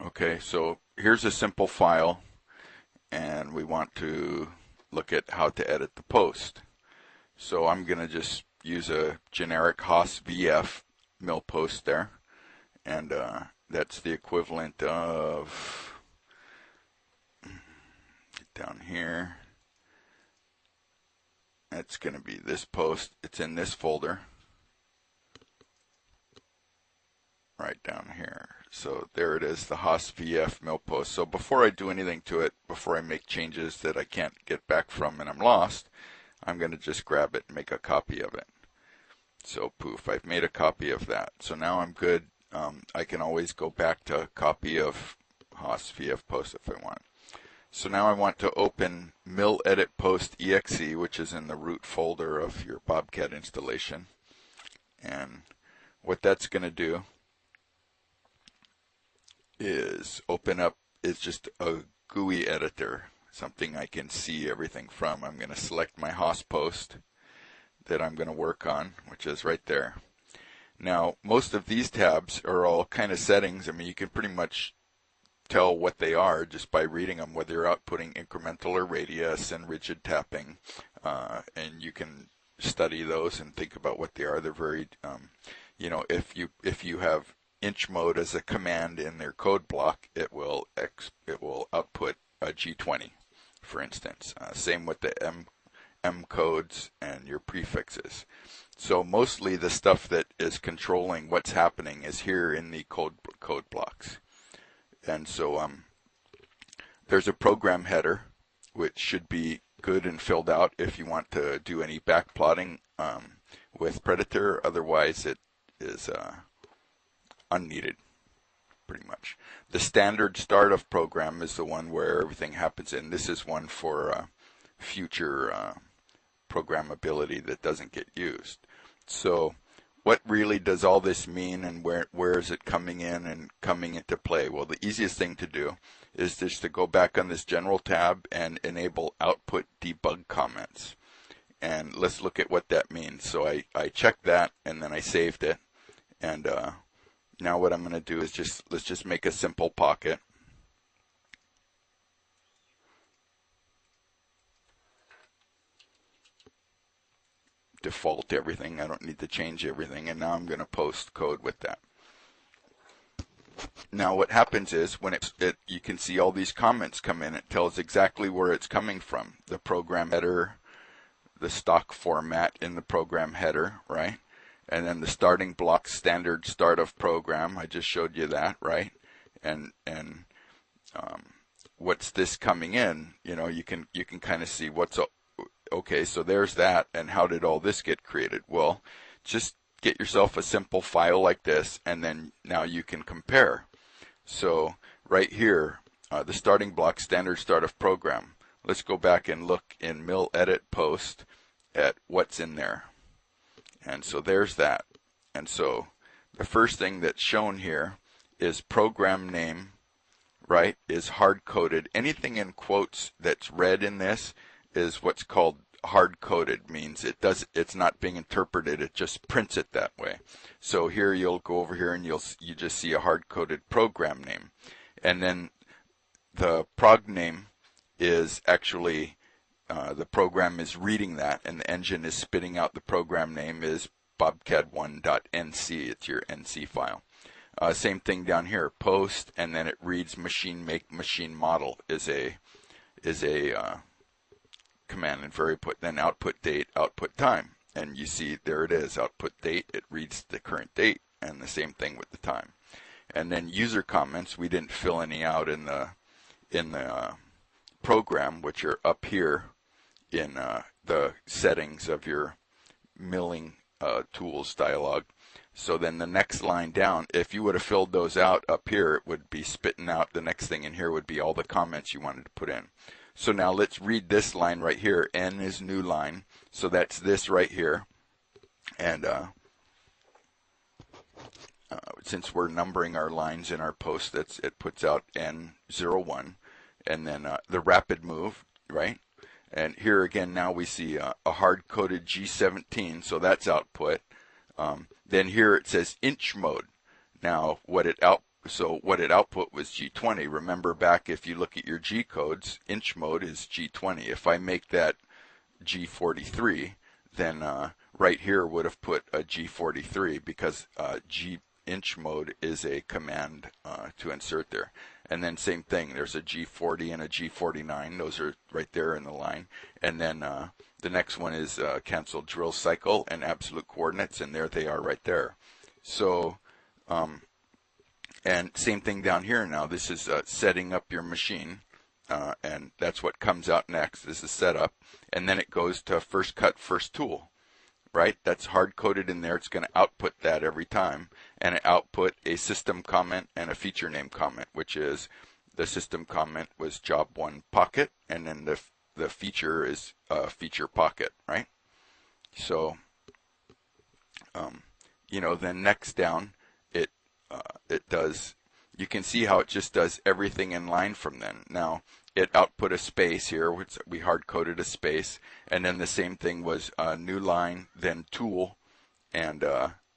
Okay, so here's a simple file, and we want to look at how to edit the post. So I'm going to just use a generic Haas VF mill post there, and that's the equivalent of, down here, that's going to be this post. It's in this folder right down here. So there it is, the Haas VF mill post. So before I do anything to it, before I make changes that I can't get back from and I'm lost, I'm going to just grab it and make a copy of it. So poof, I've made a copy of that. So now I'm good. I can always go back to a copy of Haas VF post if I want. So now I want to open mill edit post exe, which is in the root folder of your Bobcat installation. And what that's going to do is open up, it's just a GUI editor, something I can see everything from. I'm going to select my Haas post that I'm going to work on, which is right there. Now, most of these tabs are all kind of settings. I mean, you can pretty much tell what they are just by reading them, whether you're outputting incremental or radius and rigid tapping, and you can study those and think about what they are. They're very, if you have inch mode as a command in their code block, it will output a G20, for instance. Same with the M codes and your prefixes. So mostly the stuff that is controlling what's happening is here in the code blocks. And so there's a program header, which should be good and filled out if you want to do any backplotting with Predator. Otherwise, it is unneeded, pretty much. The standard start of program is the one where everything happens in. This is one for future programmability that doesn't get used. So what really does all this mean, and where is it coming in and coming into play? Well, the easiest thing to do is just to go back on this general tab and enable output debug comments. And let's look at what that means. So I checked that, and then I saved it. And now what I'm going to do is let's just make a simple pocket. Default everything. I don't need to change everything. And now I'm going to post code with that. Now what happens is when you can see all these comments come in. It tells exactly where it's coming from. The program header, the stock format in the program header, right? And then the starting block standard start of program. I just showed you that, right? And what's this coming in? You can kind of see what's okay. So there's that. And how did all this get created? Well, just get yourself a simple file like this, and then now you can compare. So right here, the starting block standard start of program. Let's go back and look in mill edit post at what's in there. And so there's that. And so the first thing that's shown here is program name, right, is hard-coded. Anything in quotes that's read in this is what's called hard-coded, means it's not being interpreted, it just prints it that way. So here you'll go over here and you just see a hard-coded program name. And then the prog name is actually the program is reading that, and the engine is spitting out the program name is bobcat1.nc. It's your NC file. Same thing down here, post, and then it reads machine make machine model is a command and variable. Then output date, output time, and you see there it is, output date. It reads the current date, and the same thing with the time. And then user comments, we didn't fill any out in the program, which are up here in the settings of your milling tools dialog. So then the next line down, if you would have filled those out up here, it would be spitting out. The next thing in here would be all the comments you wanted to put in. So now let's read this line right here. N is new line. So that's this right here. And since we're numbering our lines in our post, it puts out N01. And then the rapid move, right? And here again, now we see a hard-coded G17, so that's output. Then here it says inch mode. Now, So what it output was G20. Remember back, if you look at your G codes, inch mode is G20. If I make that G43, then right here would have put a G43 because G inch mode is a command to insert there. And then same thing, there's a G40 and a G49. Those are right there in the line. And then the next one is cancel drill cycle and absolute coordinates, and there they are right there. So, and same thing down here now. This is setting up your machine, and that's what comes out next. This is setup, and then it goes to first cut, first tool, right? That's hard-coded in there. It's going to output that every time, and it output a system comment and a feature name comment, which is the system comment was job 1 pocket, and then the feature is feature pocket, right? So, then next down, it does, you can see how it just does everything in line from then. Now, it output a space here, which we hard-coded a space, and then the same thing was new line, then tool, and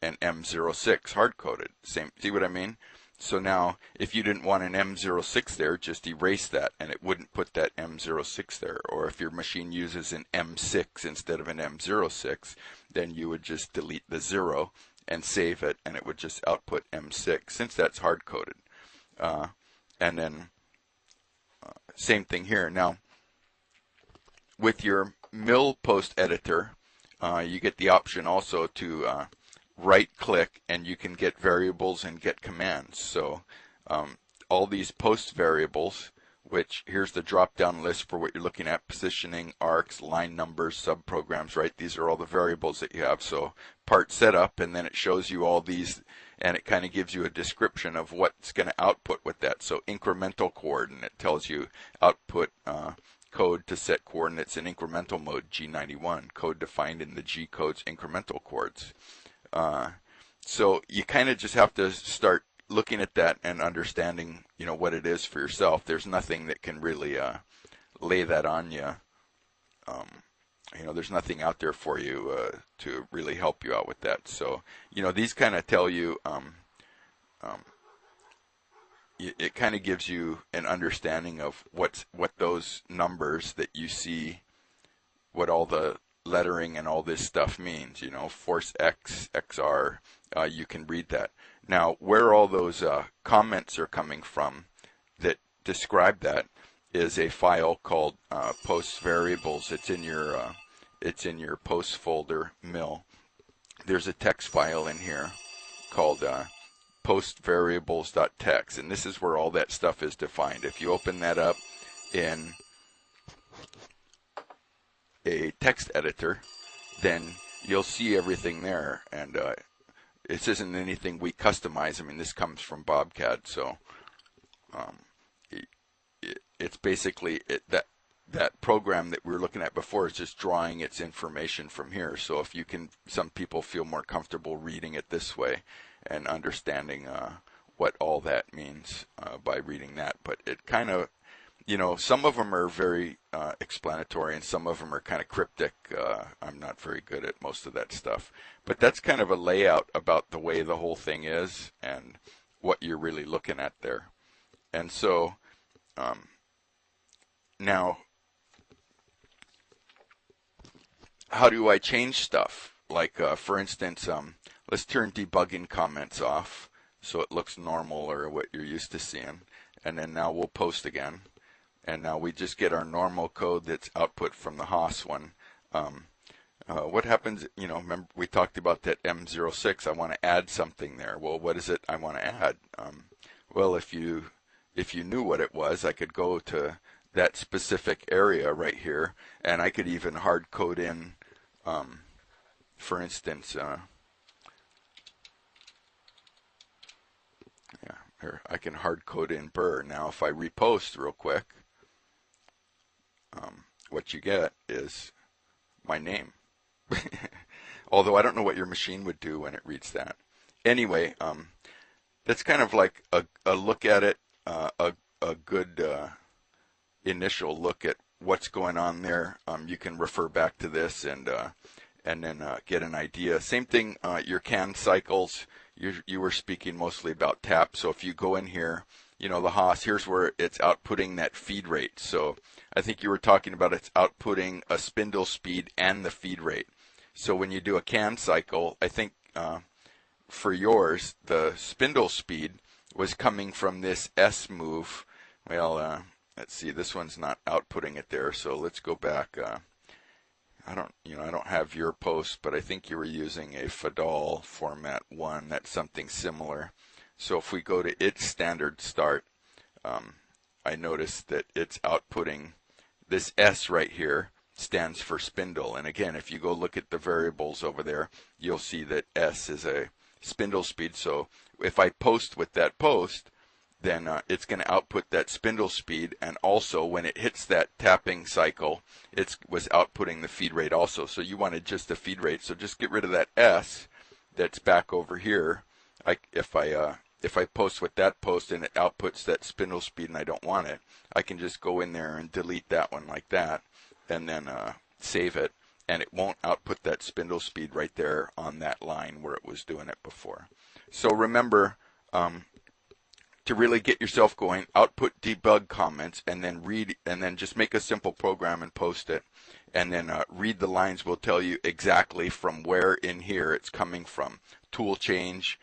M06 hard-coded. Same, see what I mean? So now, if you didn't want an M06 there, just erase that, and it wouldn't put that M06 there. Or if your machine uses an M6 instead of an M06, then you would just delete the 0 and save it, and it would just output M6, since that's hard-coded. And then same thing here. Now, with your mill post editor, you get the option also to right-click, and you can get variables and get commands. So all these post variables, which here's the drop-down list for what you're looking at: positioning, arcs, line numbers, subprograms, right? These are all the variables that you have. So part setup, and then it shows you all these, and it kind of gives you a description of what's going to output with that. So incremental coordinate tells you output code to set coordinates in incremental mode, G91, code defined in the G code's incremental codes. So you kind of just have to start looking at that and understanding, what it is for yourself. There's nothing that can really lay that on you. There's nothing out there for you to really help you out with that. So, these kind of tell you, it kind of gives you an understanding of what those numbers that you see, what all the lettering and all this stuff means. Force X, XR, you can read that. Now, where all those comments are coming from that describe that is a file called post variables. It's in your post folder, mill. There's a text file in here called postvariables.txt, and this is where all that stuff is defined. If you open that up in a text editor, then you'll see everything there, and this isn't anything we customize. I mean, this comes from Bobcat, so it's basically that program that we were looking at before is just drawing its information from here. So if you can, some people feel more comfortable reading it this way and understanding what all that means by reading that. But it kind of, some of them are very explanatory, and some of them are kind of cryptic. I'm not very good at most of that stuff. But that's kind of a layout about the way the whole thing is and what you're really looking at there. And so now, how do I change stuff? Like, for instance, let's turn debugging comments off so it looks normal, or what you're used to seeing. And then now we'll post again. And now we just get our normal code that's output from the Haas one. What happens, remember we talked about that M06. I want to add something there. Well, what is it I want to add? Well, if you knew what it was, I could go to that specific area right here, and I could even hard code in, for instance, here I can hard code in Burr. Now, if I repost real quick, what you get is my name. Although I don't know what your machine would do when it reads that. Anyway, that's kind of like a look at it, a good initial look at what's going on there. You can refer back to this and then get an idea. Same thing, your CAN cycles. you were speaking mostly about tap. So if you go in here, you know, the Haas, here's where it's outputting that feed rate. So I think you were talking about it's outputting a spindle speed and the feed rate. So when you do a can cycle, I think for yours, the spindle speed was coming from this S move. Well, let's see, this one's not outputting it there. So let's go back. I don't have your post, but I think you were using a Fadal format 1. That's something similar. So if we go to its standard start, I noticed that it's outputting this S right here stands for spindle. And again, if you go look at the variables over there, you'll see that S is a spindle speed. So if I post with that post, then it's going to output that spindle speed, and also when it hits that tapping cycle, it was outputting the feed rate also. So you wanted just the feed rate, so just get rid of that S that's back over here. If I post with that post and it outputs that spindle speed and I don't want it, I can just go in there and delete that one like that, and then save it, and it won't output that spindle speed right there on that line where it was doing it before. So remember, to really get yourself going, output debug comments, and then read, and then just make a simple program and post it, and then read the lines. Will tell you exactly from where in here it's coming from. Tool change,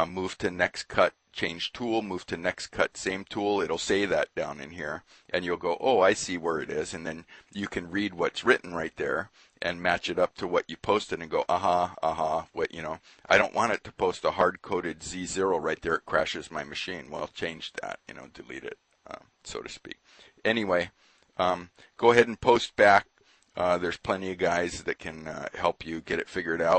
move to next cut, change tool, move to next cut, same tool. It'll say that down in here, and you'll go, oh, I see where it is, and then you can read what's written right there and match it up to what you posted and go, what, I don't want it to post a hard-coded Z0 right there. It crashes my machine. Well, change that, delete it, so to speak. Anyway, go ahead and post back. There's plenty of guys that can help you get it figured out.